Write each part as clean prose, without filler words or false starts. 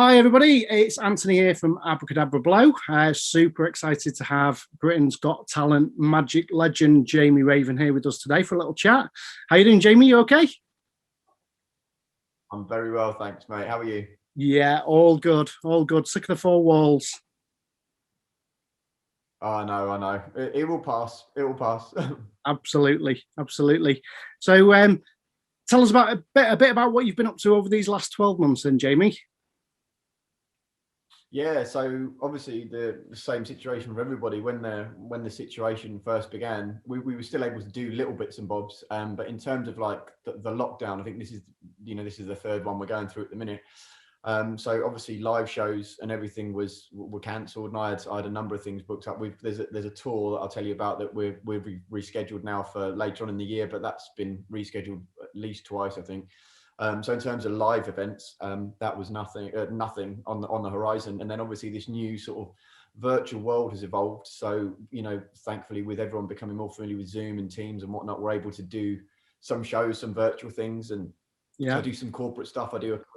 Hi everybody, it's Anthony here from Abracadabra Blow. Super excited to have Britain's Got Talent magic legend Jamie Raven here with us today for a little chat. How you doing, Jamie? You okay? I'm very well, thanks, mate. How are you? Yeah, all good, all good. Sick of the four walls. Oh, I know. It will pass. It will pass. Absolutely, absolutely. So, tell us about a bit about what you've been up to over these last 12 months, then, Jamie. Yeah, so obviously the same situation for everybody. When the situation first began, we were still able to do little bits and bobs. But in terms of like the lockdown, I think this is the third one we're going through at the minute. So obviously live shows and everything were cancelled, and I had a number of things booked up. There's a tour that I'll tell you about that we've rescheduled now for later on in the year, but that's been rescheduled at least twice, I think. So in terms of live events, that was nothing on the horizon. And then obviously this new sort of virtual world has evolved. So, thankfully with everyone becoming more familiar with Zoom and Teams and whatnot, we're able to do some shows, some virtual things. And so I do some corporate stuff.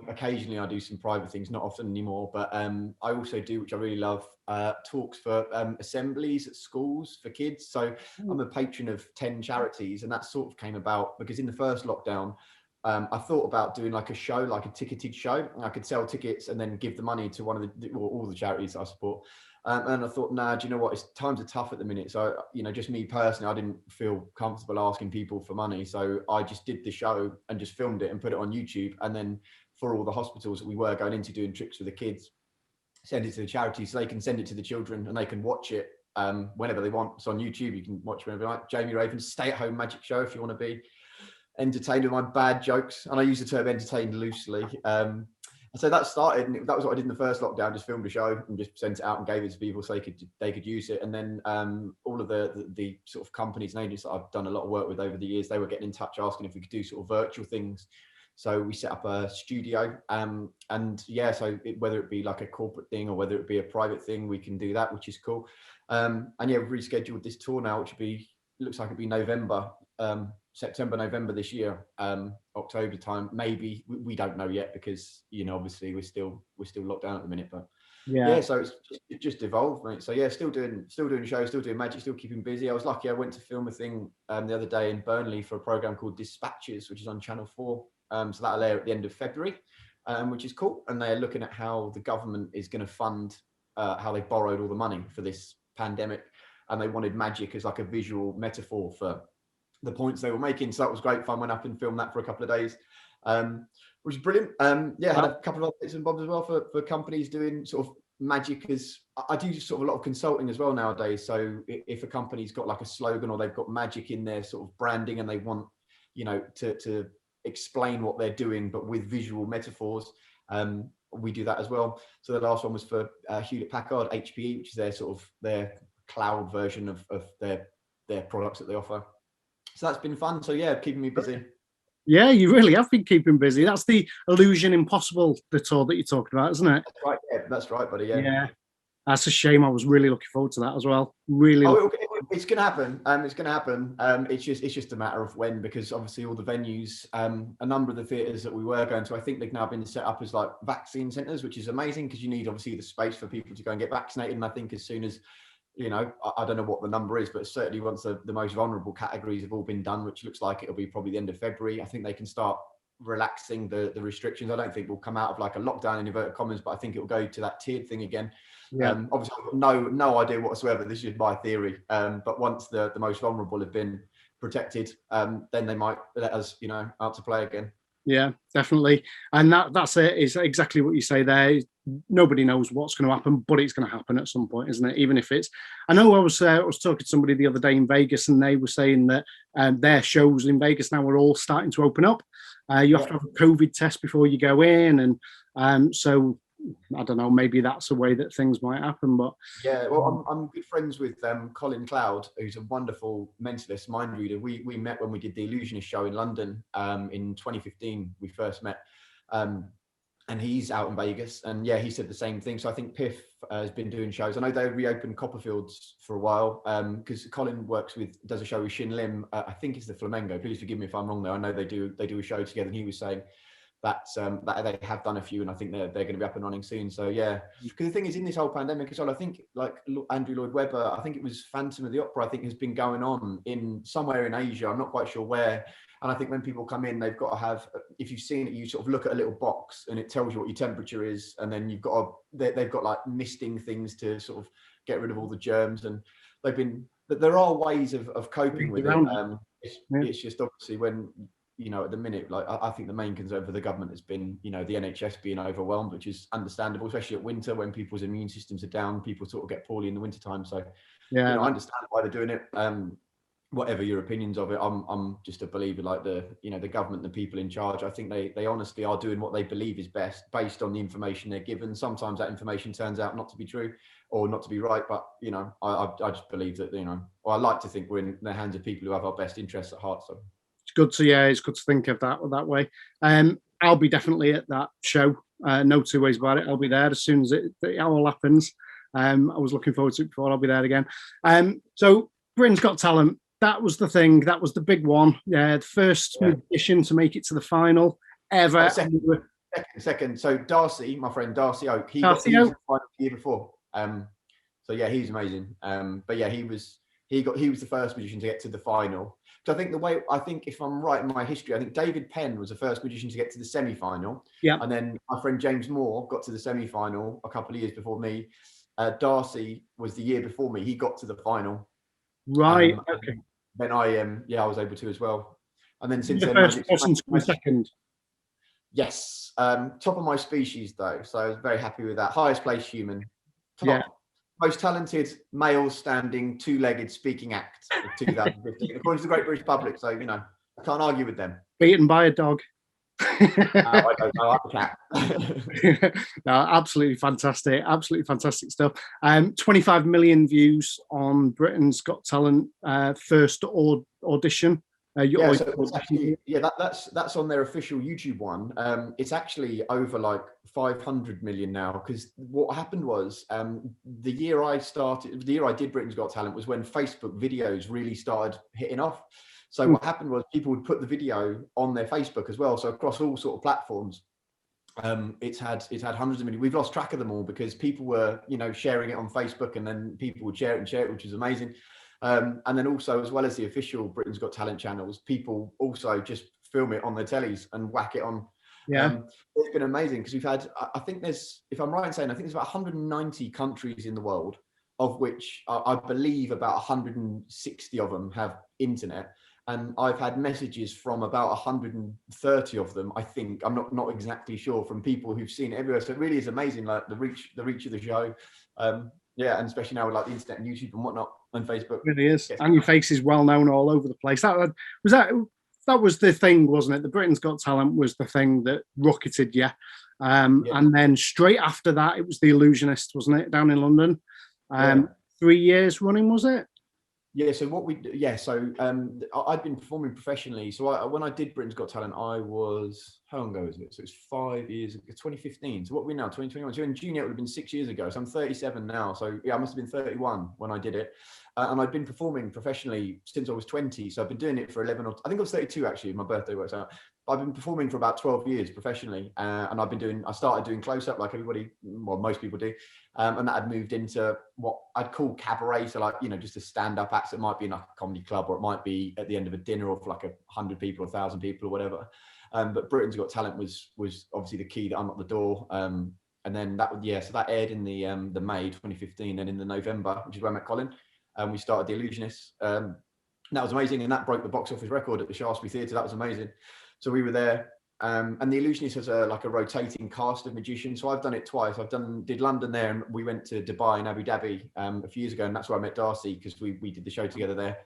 Occasionally I do some private things, not often anymore. But I also do, which I really love, talks for assemblies at schools for kids. So I'm a patron of 10 charities, and that sort of came about because in the first lockdown, I thought about doing like a show, like a ticketed show. I could sell tickets and then give the money to one of all the charities I support. And I thought, nah, do you know what? Times are tough at the minute. So, just me personally, I didn't feel comfortable asking people for money. So I just did the show and just filmed it and put it on YouTube. And then for all the hospitals that we were going into doing tricks with the kids, send it to the charity so they can send it to the children and they can watch it whenever they want. So on YouTube, you can watch whenever you like. Jamie Raven's stay-at-home magic show if you want to be entertained with my bad jokes, and I use the term entertained loosely. And so that started, and that was what I did in the first lockdown. Just filmed a show and just sent it out and gave it to people so they could use it. And then all of the sort of companies and agents that I've done a lot of work with over the years, they were getting in touch asking if we could do sort of virtual things. So we set up a studio, and yeah, so whether it be like a corporate thing or whether it be a private thing, we can do that, which is cool. And yeah, we've rescheduled this tour now, which looks like it'll be November. September, November this year, October time, maybe. We don't know yet because obviously we're still locked down at the minute. But yeah, so it just evolved, mate. So yeah, still doing shows, still doing magic, still keeping busy. I was lucky. I went to film a thing the other day in Burnley for a program called Dispatches, which is on Channel 4. So that'll air at the end of February, which is cool. And they're looking at how the government is going to fund how they borrowed all the money for this pandemic, and they wanted magic as like a visual metaphor for the points they were making. So that was great fun. Went up and filmed that for a couple of days, which is brilliant. Yeah, had a couple of other bits and bobs as well for companies doing sort of magic. As I do sort of a lot of consulting as well nowadays. So if a company's got like a slogan or they've got magic in their sort of branding and they want to explain what they're doing but with visual metaphors, we do that as well. So the last one was for Hewlett Packard, HPE, which is their cloud version of their products that they offer. So that's been fun. So yeah, keeping me busy. Yeah, you really have been keeping busy. That's the Illusion Impossible, the tour that you're talking about, isn't it? That's right. Yeah, that's right, buddy. Yeah. That's a shame. I was really looking forward to that as well. Really. It's going to happen. It's going to happen. It's just a matter of when, because obviously all the venues, a number of the theatres that we were going to, I think they've now been set up as like vaccine centres, which is amazing because you need obviously the space for people to go and get vaccinated. And I think as soon as I don't know what the number is, but certainly once the most vulnerable categories have all been done, which looks like it'll be probably the end of February, I think they can start relaxing the restrictions. I don't think we'll come out of like a lockdown in inverted commas, but I think it'll go to that tiered thing again. Yeah. Obviously, I've got no idea whatsoever. This is my theory. But once the most vulnerable have been protected, then they might let us, out to play again. Yeah, definitely. And that's it. Is exactly what you say there. Nobody knows what's going to happen, but it's going to happen at some point, isn't it? Even if it's, I know I was talking to somebody the other day in Vegas, and they were saying that their shows in Vegas now are all starting to open up. You have to have a COVID test before you go in, and so I don't know. Maybe that's a way that things might happen. But yeah, well, I'm good friends with Colin Cloud, who's a wonderful mentalist, mind reader. We met when we did the Illusionist show in London in 2015. We first met. And he's out in Vegas, and yeah, he said the same thing. So I think Piff has been doing shows. I know they reopened Copperfield's for a while because Colin does a show with Shin Lim. I think it's the Flamengo. Please forgive me if I'm wrong there. I know they do a show together, and he was saying that they have done a few, and I think they're going to be up and running soon. So yeah, because the thing is, in this whole pandemic as well, I think like Andrew Lloyd Webber, I think it was Phantom of the Opera, I think has been going on in somewhere in Asia. I'm not quite sure where. And I think when people come in, they've got to have, if you've seen it, you sort of look at a little box and it tells you what your temperature is, and then they've got like misting things to sort of get rid of all the germs, and there are ways of coping with it. It's just obviously when, at the minute, like I think the main concern for the government has been, the NHS being overwhelmed, which is understandable, especially at winter when people's immune systems are down. People sort of get poorly in the winter time. So, I understand why they're doing it. Whatever your opinions of it, I'm just a believer, like the government, the people in charge. I think they honestly are doing what they believe is best based on the information they're given. Sometimes that information turns out not to be true or not to be right, but I just believe that I like to think we're in the hands of people who have our best interests at heart. So it's good to think of that way. I'll be definitely at that show. No two ways about it. I'll be there as soon as it all happens. I was looking forward to it before. I'll be there again. So Britain's Got Talent. That was the thing. That was the big one. Yeah, the first magician to make it to the final ever. Second. So Darcy, my friend Darcy Oak, he was in the final the year before. So yeah, he's amazing. But yeah, he was the first magician to get to the final. So I think if I'm right in my history, I think David Penn was the first magician to get to the semi-final. Yeah. And then my friend James Moore got to the semi-final a couple of years before me. Darcy was the year before me. He got to the final. Right. Okay. Then I was able to as well. And then since the then, first person to come second. Yes. Top of my species though, so I was very happy with that. Highest placed human. Top. Most talented male standing two-legged speaking act of 2015, according to the Great British Public. So I can't argue with them. Beaten by a dog. I don't know. I'm a cat. No, absolutely fantastic stuff. 25 million views on Britain's Got Talent first audition. That's on their official YouTube one. It's actually over like 500 million now, because what happened was the year I did Britain's Got Talent was when Facebook videos really started hitting off. So what happened was people would put the video on their Facebook as well. So across all sort of platforms, it's had hundreds of millions. We've lost track of them all because people were, sharing it on Facebook, and then people would share it, which is amazing. And then also, as well as the official Britain's Got Talent channels, people also just film it on their tellies and whack it on. Yeah. It's been amazing because we've had, I think if I'm right in saying, I think there's about 190 countries in the world, of which I believe about 160 of them have internet. And I've had messages from about 130 of them, I think, I'm not exactly sure, from people who've seen it everywhere. So it really is amazing, like the reach of the show. And especially now with like the internet and YouTube and whatnot and Facebook. It really is. Yes. And your face is well known all over the place. That was the thing, wasn't it? The Britain's Got Talent was the thing that rocketed you. And then straight after that, it was The Illusionist, wasn't it? Down in London. 3 years running, was it? Yeah, so I'd been performing professionally. So when I did Britain's Got Talent, I was, how long ago is it? So it's 5 years ago, 2015. So what are we now, 2021? So in June, it would have been 6 years ago. So I'm 37 now. So yeah, I must have been 31 when I did it. And I'd been performing professionally since I was 20. So I've been doing it for 11 I think I was 32 actually, my birthday works out. I've been performing for about 12 years professionally. And I started doing close-up like everybody, well, most people do. And that had moved into what I'd call cabaret. So like, just a stand-up act. It might be in like a comedy club, or it might be at the end of a dinner or for like 100 people, 1,000 people or whatever. But Britain's Got Talent was obviously the key that unlocked the door. And then so that aired in the May 2015, and in the November, which is where I met Colin, and we started The Illusionist. That was amazing, and that broke the box office record at the Shaftesbury Theatre. That was amazing. So we were there, and The Illusionist has a rotating cast of magicians. So I've done it twice. Did London there, and we went to Dubai and Abu Dhabi a few years ago, and that's where I met Darcy, because we did the show together there.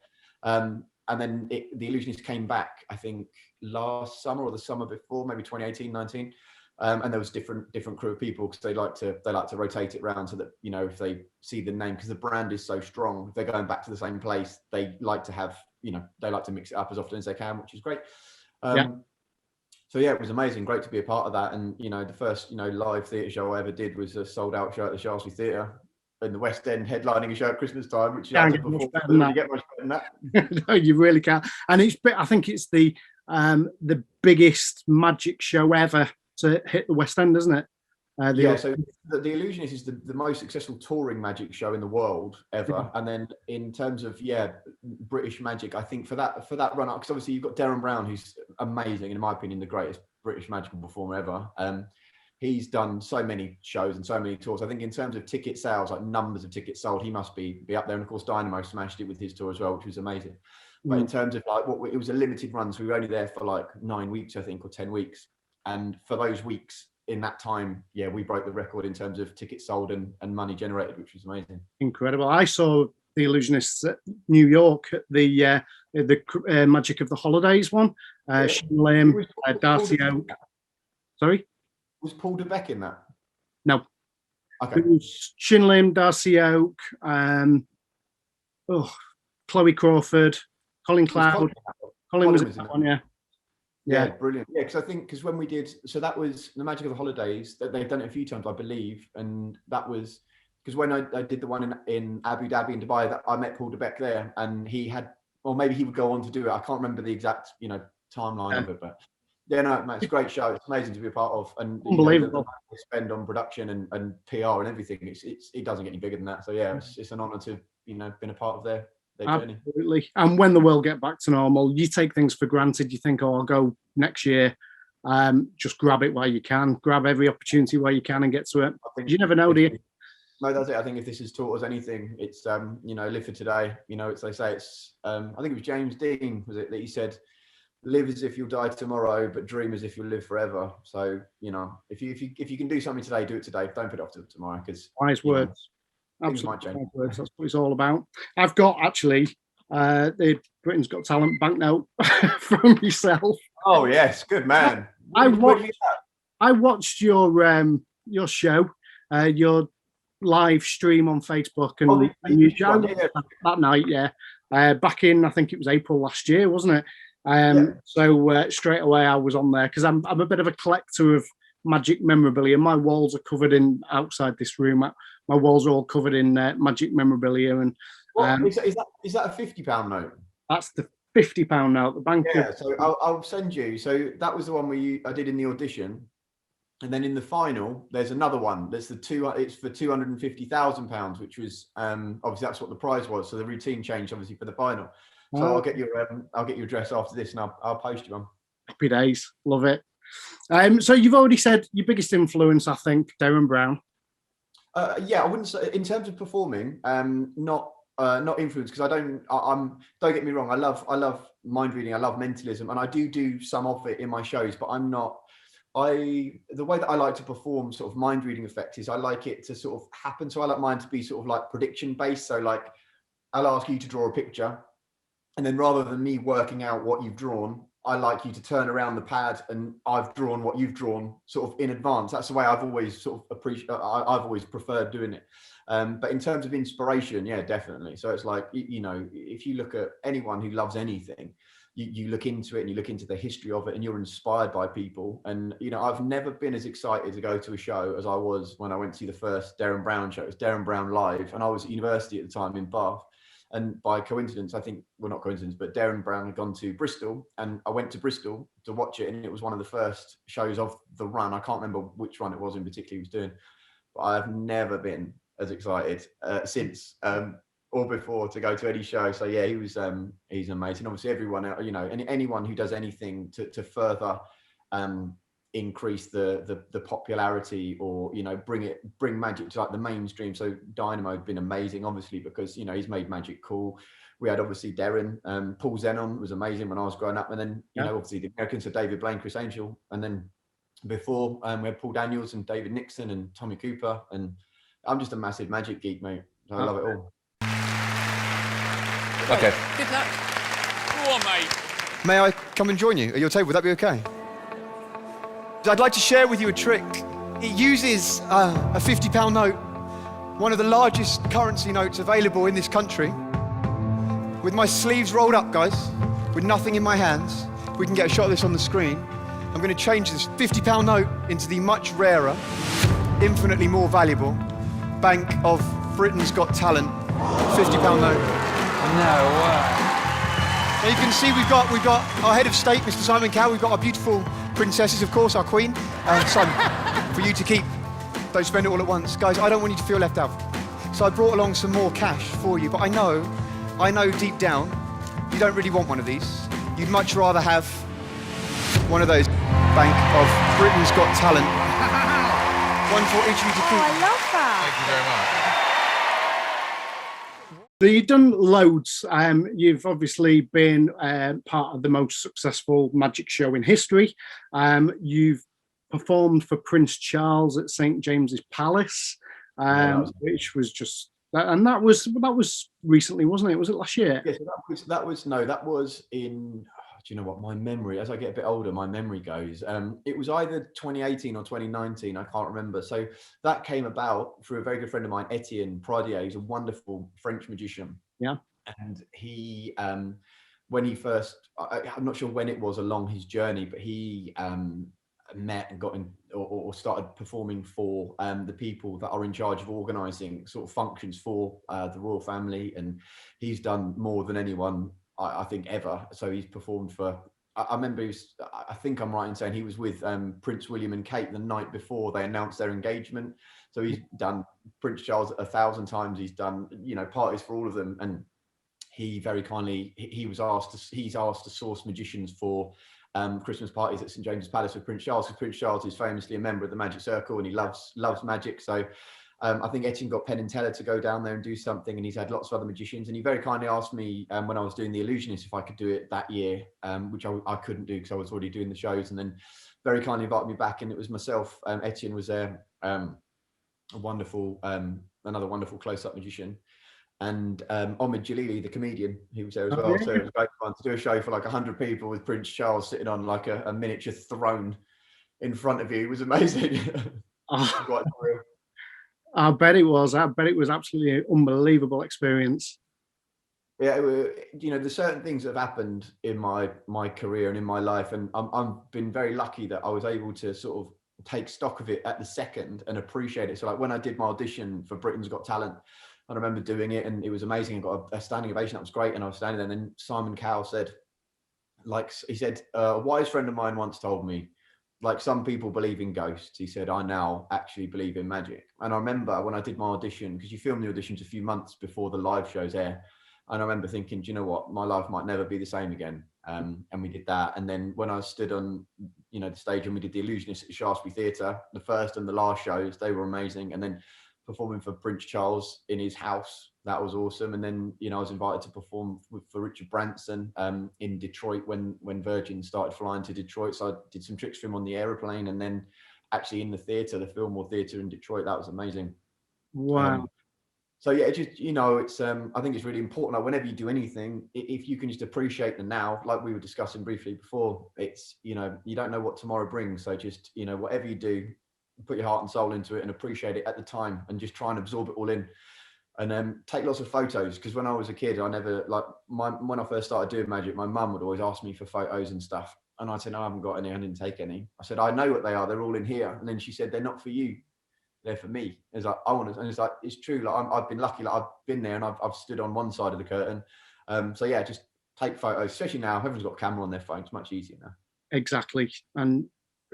And then The Illusionist came back, I think, last summer or the summer before, maybe 2018, 19. And there was different crew of people, because they like to rotate it around, so that if they see the name, because the brand is so strong, if they're going back to the same place, they like to have they like to mix it up as often as they can, which is great. So yeah, it was amazing, great to be a part of that. And the first live theatre show I ever did was a sold out show at the Shaftesbury Theatre in the West End, headlining a show at Christmas time, which you get much better than that. No, you really can't. And I think it's the the biggest magic show ever to hit the West End, isn't it? So the Illusionist is the most successful touring magic show in the world ever. And then in terms of British magic, I think for that run up, because obviously you've got Darren Brown, who's amazing, in my opinion, the greatest British magical performer ever. He's done so many shows and so many tours. I think in terms of ticket sales, like numbers of tickets sold, he must be up there. And of course, Dynamo smashed it with his tour as well, which was amazing. But in terms of like it was a limited run, so we were only there for like 9 weeks, I think, or 10 weeks. And for those weeks, in that time, we broke the record in terms of tickets sold and money generated, which was amazing. Incredible. I saw the Illusionists at New York at the Magic of the Holidays one. Shin Lim, Darcy Oak. Sorry? Was Paul DeBeck in that? No. Okay. It was Shin Lim, Darcy Oak, Chloe Crawford, Colin Cloud. Colin was in that one, yeah. Yeah, brilliant. Yeah, because when we did, so that was the Magic of the Holidays. They've done it a few times, I believe, and that was because when I did the one in Abu Dhabi and Dubai, that I met Paul DeBeck there, and he had, or maybe he would go on to do it. I can't remember the exact timeline of it, but it's a great show. It's amazing to be a part of, and unbelievable. The spend on production and PR and everything. It doesn't get any bigger than that. So it's an honour to been a part of their journey. Absolutely. And when the world get back to normal, you take things for granted. You think, I'll go next year. Just grab it while you can. Grab every opportunity while you can and get to it. You never know, do you? No, that's it. I think if this has taught us anything, it's live for today. It's they say it's. I think it was James Dean, was it, that he said, "Live as if you'll die tomorrow, but dream as if you'll live forever." So if you can do something today, do it today. Don't put it off to tomorrow, because wise words. Absolutely, words. That's what it's all about. I've got actually the Britain's Got Talent banknote from yourself. Oh yes, good man. I watched your show, your live stream on Facebook and that night. Back in, I think it was April last year, wasn't it? So straight away I was on there because I'm a bit of a collector of magic memorabilia. My walls are covered in, outside this room, my walls are all covered in magic memorabilia. And is that a £50 note? That's the £50 note. The bank. Yeah, so I'll send you. So that was the one I did in the audition, and then in the final there's another one. There's it's for £250,000, which was obviously that's what the prize was. So the routine changed obviously for the final. So I'll get your address after this, and I'll post you one. Happy days, love it. So you've already said your biggest influence, I think, Darren Brown. I wouldn't say in terms of performing, not influence, because don't get me wrong, I love mind reading, I love mentalism, and I do some of it in my shows, but the way that I like to perform sort of mind reading effects is I like it to sort of happen. So I like mine to be sort of like prediction based. So like I'll ask you to draw a picture, and then rather than me working out what you've drawn, I like you to turn around the pad and I've drawn what you've drawn sort of in advance. That's the way I've always sort of I've always preferred doing it. But in terms of inspiration, yeah, definitely. So it's like, if you look at anyone who loves anything, you look into it and you look into the history of it and you're inspired by people. And, I've never been as excited to go to a show as I was when I went to see the first Darren Brown show. It was Darren Brown Live. And I was at university at the time in Bath. And by coincidence, I think, well, not coincidence, but Darren Brown had gone to Bristol, and I went to Bristol to watch it. And it was one of the first shows of the run. I can't remember which one it was in particular he was doing, but I've never been as excited since or before to go to any show. So yeah, he's amazing. Obviously everyone, anyone who does anything to further increase the popularity, or bring magic to like the mainstream. So Dynamo had been amazing, obviously, because he's made magic cool. We had obviously Darren, Paul Zenon was amazing when I was growing up, and then obviously the Americans, so David Blaine, Chris Angel, and then before we had Paul Daniels and David Nixon and Tommy Cooper. And I'm just a massive magic geek, mate. I love it all. Okay. Good luck. Go on, mate. May I come and join you at your table? Would that be okay? I'd like to share with you a trick. It uses a £50 note, one of the largest currency notes available in this country, with my sleeves rolled up, guys, with nothing in my hands. We can get a shot of this on the screen. I'm going to change this £50 note into the much rarer, infinitely more valuable Bank of Britain's Got Talent £50 note. No way. Now you can see we've got our head of state, Mr. Simon Cowell. We've got our beautiful princesses, of course, our queen, son, for you to keep. Don't spend it all at once. Guys, I don't want you to feel left out. So I brought along some more cash for you, but I know deep down, you don't really want one of these. You'd much rather have one of those Bank of Britain's Got Talent. One for each of you to keep. Oh, I love that. Thank you very much. You've done loads. You've obviously been part of the most successful magic show in history. You've performed for Prince Charles at St James's Palace, which was just, and that was recently, wasn't it? Was it last year? Yes, that was in. Do you know what, my memory, as I get a bit older, my memory goes. It was either 2018 or 2019, I can't remember. So that came about through a very good friend of mine, Etienne Pradier. He's a wonderful French magician. Yeah. And he, when he first, I'm not sure when it was along his journey, but he met and got in or started performing for the people that are in charge of organising sort of functions for the royal family. And he's done more than anyone, I think, ever. So he's performed for, I remember I think I'm right in saying he was with Prince William and Kate the night before they announced their engagement. So he's done Prince Charles 1,000 times. He's done, parties for all of them. And he very kindly, he's asked to source magicians for Christmas parties at St James's Palace with Prince Charles, because Prince Charles is famously a member of the Magic Circle and he loves magic. So I think Etienne got Penn and Teller to go down there and do something, and he's had lots of other magicians. And he very kindly asked me when I was doing The Illusionist if I could do it that year, which I couldn't do because I was already doing the shows. And then very kindly invited me back, and it was myself. Etienne was there, another wonderful close-up magician, and Omid Jalili, the comedian, he was there as well. So it was great fun to do a show for like 100 people with Prince Charles sitting on like a miniature throne in front of you. It was amazing. Quite surreal. I bet it was. I bet it was absolutely an unbelievable experience. Yeah, there's certain things that have happened in my career and in my life, and I've been very lucky that I was able to sort of take stock of it at the second and appreciate it. So like when I did my audition for Britain's Got Talent, I remember doing it and it was amazing. I got a standing ovation. That was great. And I was standing there, and then Simon Cowell said, a wise friend of mine once told me, like, some people believe in ghosts. He said, I now actually believe in magic. And I remember when I did my audition, because you film the auditions a few months before the live shows air. And I remember thinking, do you know what? My life might never be the same again. And we did that. And then when I stood on, the stage and we did The Illusionist at the Shaftesbury Theatre, the first and the last shows, they were amazing. And then performing for Prince Charles in his house, that was awesome. And then, I was invited to perform for Richard Branson in Detroit when Virgin started flying to Detroit. So I did some tricks for him on the aeroplane, and then actually in the theatre, the Fillmore Theatre in Detroit. That was amazing. Wow. So yeah, it just, it's, I think it's really important. Like whenever you do anything, if you can just appreciate the now, like we were discussing briefly before, it's, you don't know what tomorrow brings. So just, whatever you do, put your heart and soul into it and appreciate it at the time, and just try and absorb it all in. And take lots of photos, because when I was a kid, I never, when I first started doing magic, my mum would always ask me for photos and stuff. And I'd say, no, I haven't got any, I didn't take any. I said, I know what they are, they're all in here. And then she said, they're not for you, they're for me. It's like, I want to, and it's like, it's true. Like I've been lucky, like I've been there and I've stood on one side of the curtain. So yeah, just take photos, especially now, everyone's got a camera on their phone, it's much easier now. Exactly. And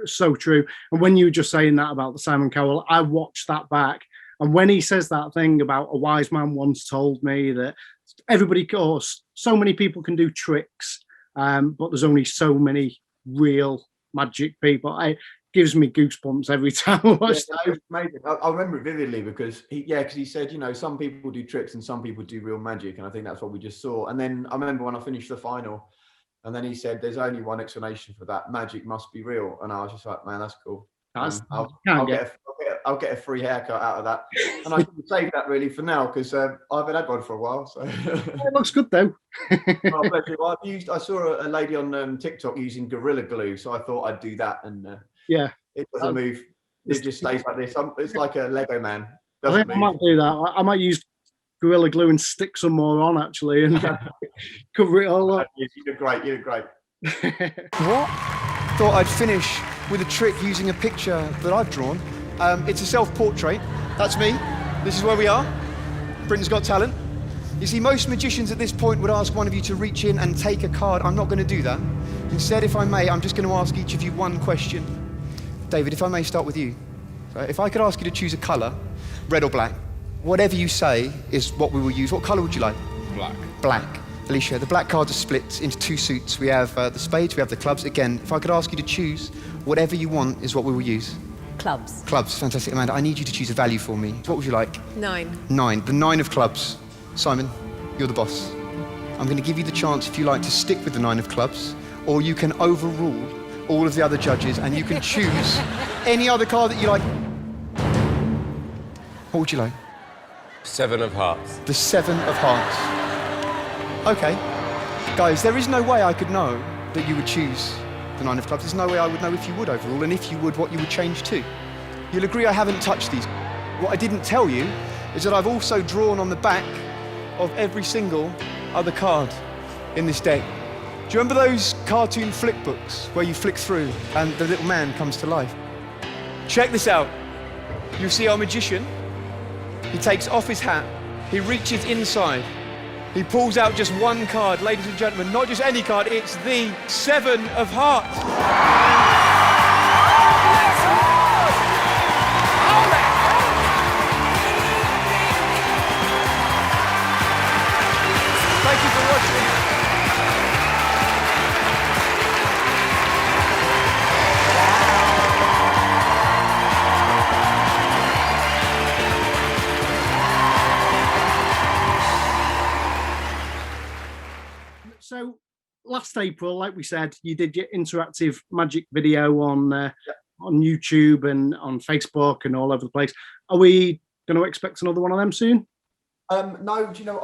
so true. And when you were just saying that about the Simon Cowell, I watched that back. And when he says that thing about a wise man once told me that everybody, so many people can do tricks, but there's only so many real magic people. It gives me goosebumps every time I watch that. Amazing. I remember it vividly because he said, some people do tricks and some people do real magic. And I think that's what we just saw. And then I remember when I finished the final, and then he said, there's only one explanation for that. Magic must be real. And I was just like, man, that's cool. I'll get a free haircut out of that, and I can save that really for now because I haven't had one for a while. So it looks good though. Well, I saw a lady on TikTok using Gorilla Glue, so I thought I'd do that, and it doesn't move. It just stays like this. It's like a Lego man. I think I might do that. I might use Gorilla Glue and stick some more on actually, and cover it all up. You did great. You did great. What? Thought I'd finish with a trick using a picture that I've drawn. It's a self-portrait. That's me. This is where we are. Britain's Got Talent. You see, most magicians at this point would ask one of you to reach in and take a card. I'm not going to do that. Instead, if I may, I'm just going to ask each of you one question. David, if I may start with you. So if I could ask you to choose a colour, red or black, whatever you say is what we will use. What colour would you like? Black. Black. Alicia, the black cards are split into two suits. We have the spades, we have the clubs. Again, if I could ask you to choose, whatever you want is what we will use. Clubs. Clubs, fantastic. Amanda, I need you to choose a value for me. What would you like? 9. 9, the 9 of clubs. Simon, you're the boss. I'm going to give you the chance, if you like, to stick with the 9 of clubs, or you can overrule all of the other judges and you can choose any other card that you like. What would you like? 7 of hearts. The 7 of hearts. Okay. Guys, there is no way I could know that you would choose the 9 of clubs. There's no way I would know if you would overrule, and if you would, what you would change to. You'll agree I haven't touched these. What I didn't tell you is that I've also drawn on the back of every single other card in this deck. Do you remember those cartoon flick books where you flick through and the little man comes to life? Check this out. You see our magician. He takes off his hat. He reaches inside. He pulls out just one card, ladies and gentlemen, not just any card, it's the 7 of hearts. Thank you for watching. So last April, like we said, you did your interactive magic video on YouTube and on Facebook and all over the place. Are we going to expect another one of them soon? No, do you know,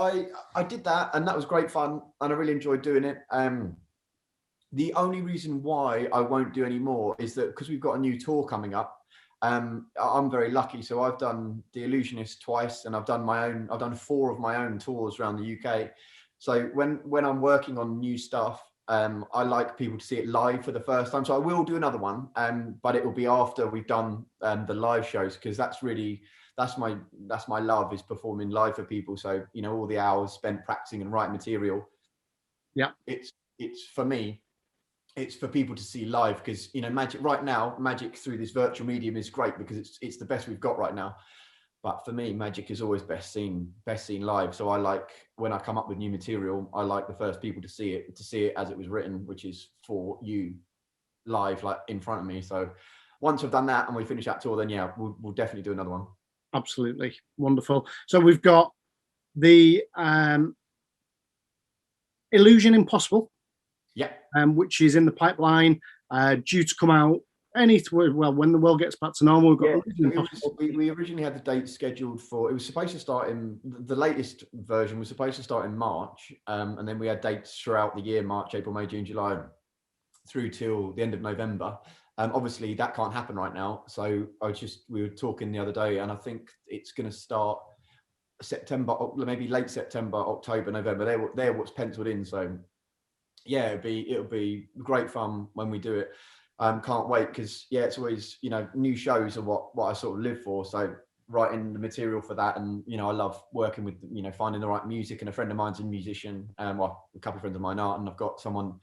I did that and that was great fun and I really enjoyed doing it. The only reason why I won't do any more is that because we've got a new tour coming up. I'm very lucky, so I've done The Illusionist twice and I've done 4 of my own tours around the UK. So when I'm working on new stuff, I like people to see it live for the first time. So I will do another one, but it will be after we've done the live shows, because that's my love, is performing live for people. So, you know, all the hours spent practicing and writing material. Yeah, it's for me, it's for people to see live, because, you know, magic through this virtual medium is great because it's the best we've got right now. But for me, magic is always best seen live. So I like, when I come up with new material, I like the first people to see it as it was written, which is for you live, like in front of me. So once I've done that and we finish that tour, then yeah, we'll definitely do another one. Absolutely wonderful. So we've got the Illusion Impossible, yeah, which is in the pipeline, due to come out when the world gets back to normal. We originally had the date scheduled for, it was supposed to start in, the latest version was supposed to start in March, and then we had dates throughout the year, March, April, May, June, July, through till the end of November. Obviously that can't happen right now, so we were talking the other day, and I think it's going to start September, maybe late September, October, November. They're what's penciled in. So yeah, it'll be great fun when we do it. Can't wait, because yeah, it's always, you know, new shows are what I sort of live for. So writing the material for that, and, you know, I love working with, you know, finding the right music. And a friend of mine's a musician, well, a couple of friends of mine are, and I've got someone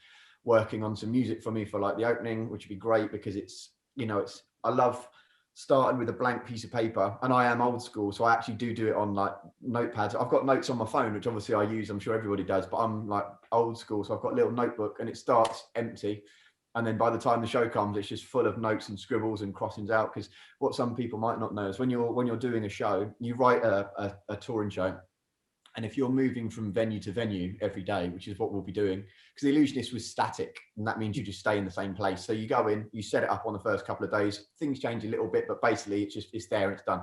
working on some music for me for like the opening, which would be great, because it's, you know, I love starting with a blank piece of paper, and I am old school, so I actually do it on like notepads. I've got notes on my phone, which obviously I use, I'm sure everybody does, but I'm like old school, so I've got a little notebook, and it starts empty. And then by the time the show comes, it's just full of notes and scribbles and crossings out. Because what some people might not know is when you're doing a show, you write a touring show, and if you're moving from venue to venue every day, which is what we'll be doing, because The Illusionist was static, and that means you just stay in the same place. So you go in, you set it up on the first couple of days, things change a little bit, but basically it's there, it's done.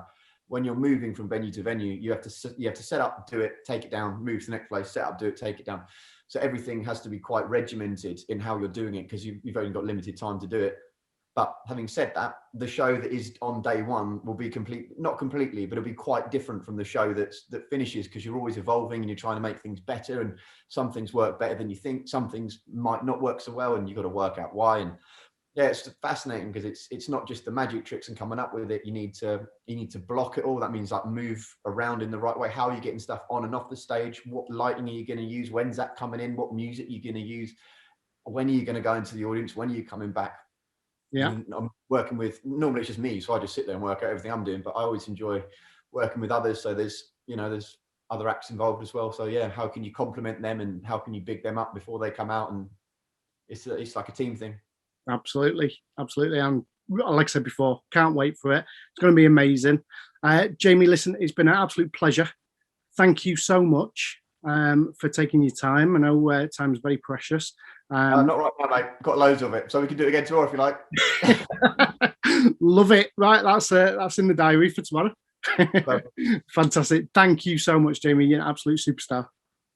When you're moving from venue to venue, you have to set up, do it, take it down, move to the next place, set up, do it, take it down. So everything has to be quite regimented in how you're doing it, because you've only got limited time to do it. But having said that, the show that is on day one will be not completely, but it'll be quite different from the show that finishes, because you're always evolving and you're trying to make things better, and some things work better than you think, some things might not work so well, and you've got to work out why. And yeah, it's fascinating because it's not just the magic tricks and coming up with it. You need to block it all. That means like move around in the right way. How are you getting stuff on and off the stage? What lighting are you going to use? When's that coming in? What music are you going to use? When are you going to go into the audience? When are you coming back? Yeah. And I'm working with, normally it's just me, so I just sit there and work out everything I'm doing, but I always enjoy working with others. So there's other acts involved as well. So yeah, how can you complement them and how can you big them up before they come out? And it's like a team thing. Absolutely. And like I said before, can't wait for it. It's going to be amazing. Jamie, listen, it's been an absolute pleasure. Thank you so much for taking your time. I know time is very precious. Not right now, mate. Got loads of it, so we can do it again tomorrow if you like. Love it. Right, that's in the diary for tomorrow. Fantastic. Thank you so much, Jamie. You're an absolute superstar.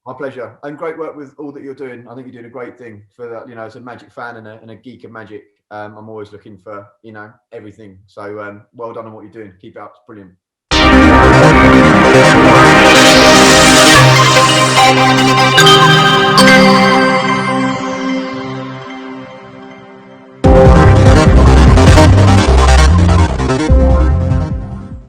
My pleasure, and great work with all that you're doing. I think you're doing a great thing for that. As a magic fan and a geek of magic, I'm always looking for everything. So well done on what you're doing. Keep it up. It's brilliant.